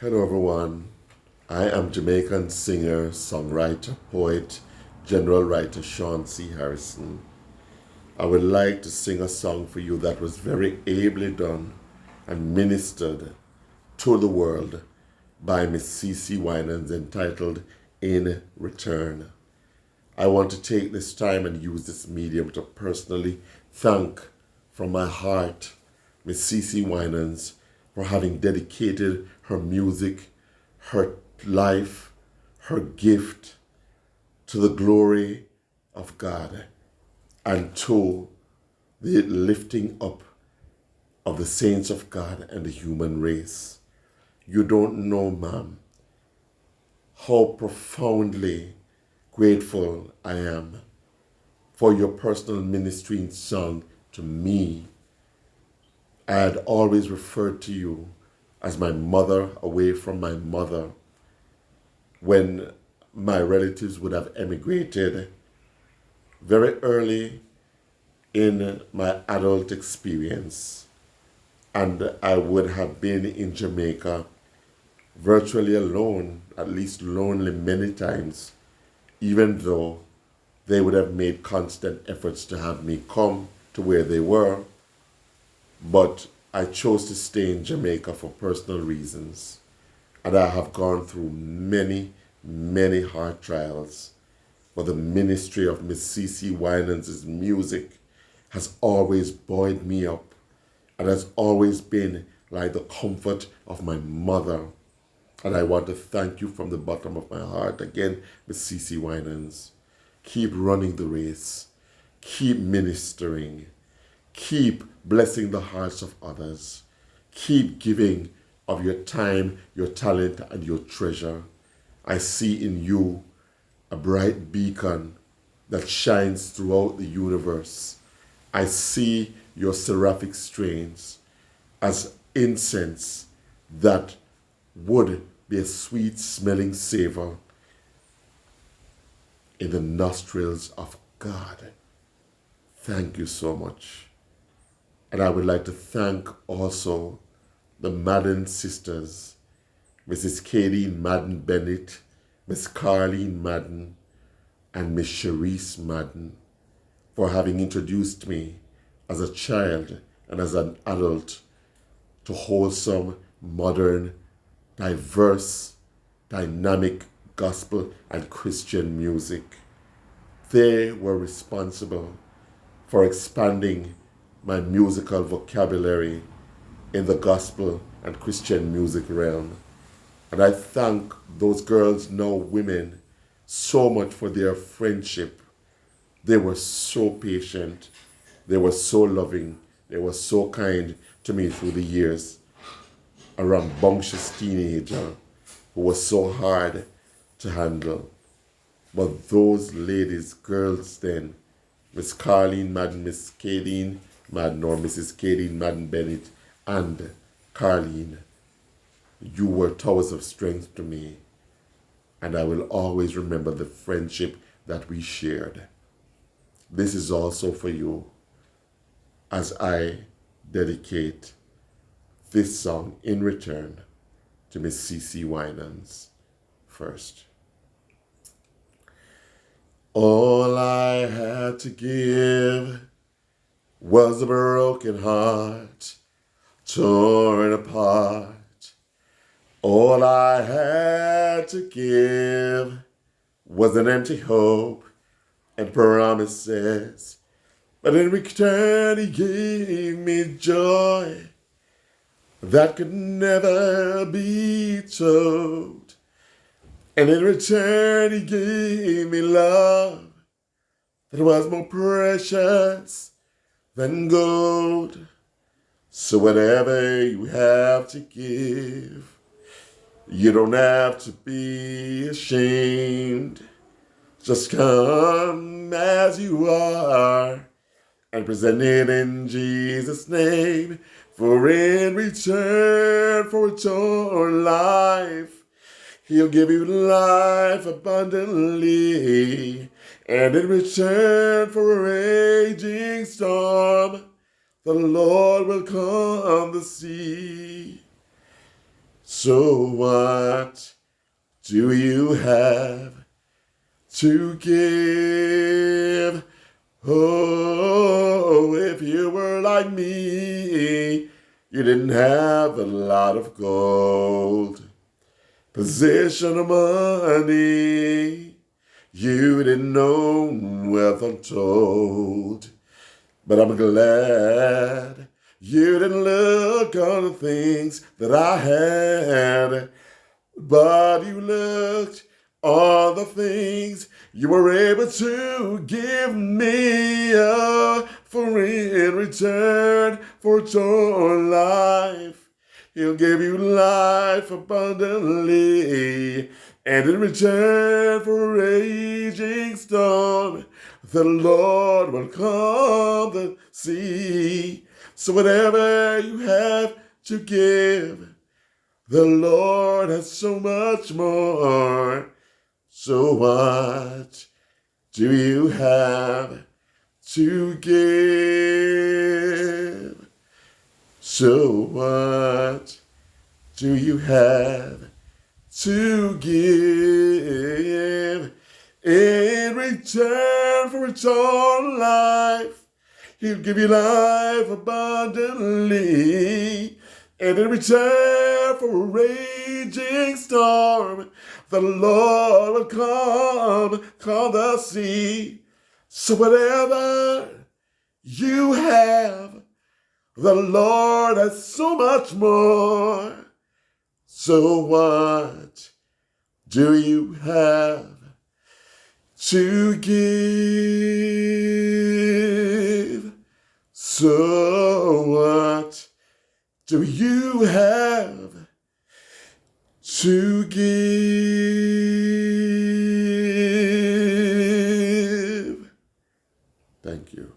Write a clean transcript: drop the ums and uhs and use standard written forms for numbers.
Hello everyone, I am Jamaican singer, songwriter, poet, general writer Sean C. Harrison. I would like to sing a song for you that was very ably done and ministered to the world by Miss CeCe Winans entitled In Return. I want to take this time and use this medium to personally thank from my heart Miss CeCe Winans for having dedicated her music, her life, her gift to the glory of God and to the lifting up of the saints of God and the human race. You don't know, ma'am, how profoundly grateful I am for your personal ministering song to me. I had always referred to you as my mother away from my mother when my relatives would have emigrated very early in my adult experience. And I would have been in Jamaica virtually alone, at least lonely many times, even though they would have made constant efforts to have me come to where they were. But I chose to stay in Jamaica for personal reasons. And I have gone through many, many hard trials. But the ministry of Miss CeCe Winans' music has always buoyed me up and has always been like the comfort of my mother. And I want to thank you from the bottom of my heart again, Miss CeCe Winans. Keep running the race. Keep ministering. Keep blessing the hearts of others. Keep giving of your time, your talent, and your treasure. I see in you a bright beacon that shines throughout the universe. I see your seraphic strains as incense that would be a sweet smelling savor in the nostrils of God. Thank you so much. And I would like to thank also the Madden sisters, Mrs. Katie Madden Bennett, Miss Carleen Madden, and Miss Sharice Madden, for having introduced me as a child and as an adult to wholesome, modern, diverse, dynamic gospel and Christian music. They were responsible for expanding my musical vocabulary in the gospel and Christian music realm. And I thank those girls, now women, so much for their friendship. They were so patient. They were so loving. They were so kind to me through the years. A rambunctious teenager who was so hard to handle. But those ladies, girls then, Miss Carleen Madden, Miss Kadeen Madden, or Mrs. Kadeen Madden Bennett, and Carleen, you were towers of strength to me. And I will always remember the friendship that we shared. This is also for you as I dedicate this song in return to Miss CeCe Winans first. All I had to give was a broken heart, torn apart. All I had to give was an empty hope and promises. But in return, he gave me joy that could never be told. And in return, he gave me love that was more precious than gold. So whatever you have to give, you don't have to be ashamed. Just come as you are and present it in Jesus' name. For in return for eternal life, He'll give you life abundantly. And in return for a raging storm, the Lord will calm the sea. So what do you have to give? Oh, if you were like me, you didn't have a lot of gold, position or money. You didn't own wealth untold. But I'm glad you didn't look on the things that I had, but you looked on the things you were able to give me for in return for eternal life. He'll give you life abundantly, and in return for a raging storm, the Lord will calm the sea. So whatever you have to give, the Lord has so much more. So what do you have to give? So what do you have to give? In return for eternal life, He'll give you life abundantly. And in return for a raging storm, the Lord will calm the sea. So whatever you have, the Lord has so much more. So what do you have to give? So what do you have to give? Thank you.